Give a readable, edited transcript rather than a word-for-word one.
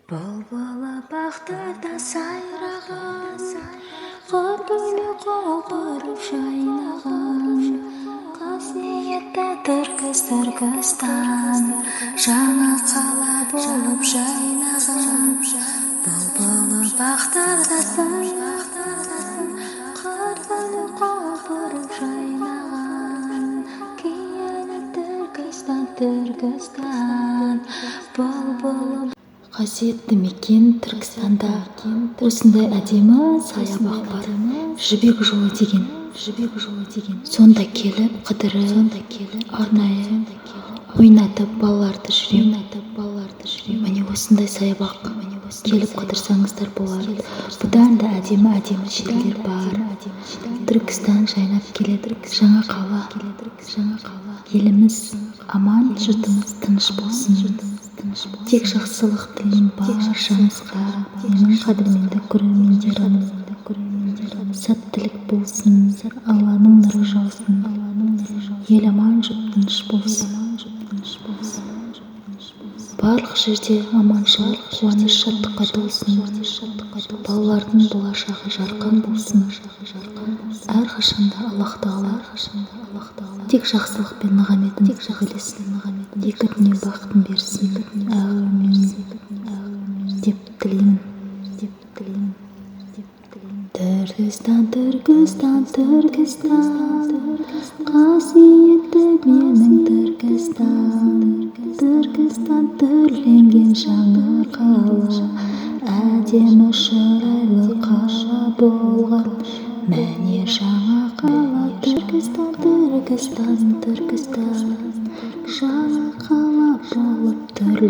Бұлбұлы бақтарда сайраған, қыр гүлі құлпырып жайнаған, қасиетті Түркістан жаңа қала болып жайнаған. Бұлбұлы бақтарда сайраған, қыр гүлі құлпырып жайнаған, киелі Түркістан. Бұлбұлы қасиетті мекен Түркістанда осындай әдемі саябақ бар. Жібек жолы деген. Сонда келіп қыдырып, арнайы ойнатып балаларды жүрем. Міне осындай саябақ. Келіп қыдырсаңыздар болады. Бұдан да әдемі жерлер бар. Түркістан жайнап келеді. Жаңа қала. Еліміз аман, жұртымыз тыныш болсын. Тек жақсылық тілеймін баршаңызға, менің қадірменді көрермендерім. Сәттілік болсын, Алланың нұры жаусын, ел аман, жұрт тыныш болсын. Барлық жерде аманшылық, қуаныш, шаттыққа толсын. Балалардың болашағы жарқын болсын. Әрқашанда Аллах Тағала тек жақсылық пен нығметін төгілсін. Екі дүние бақытын берсін. Әумин деп тілеймін. Түркістан, қасиетті менің Түркістан, түрленген жаңа қала, әдемі шырайлы қала болған. Міне жаңа қала Түркістан, жаңа қала болып түрленген.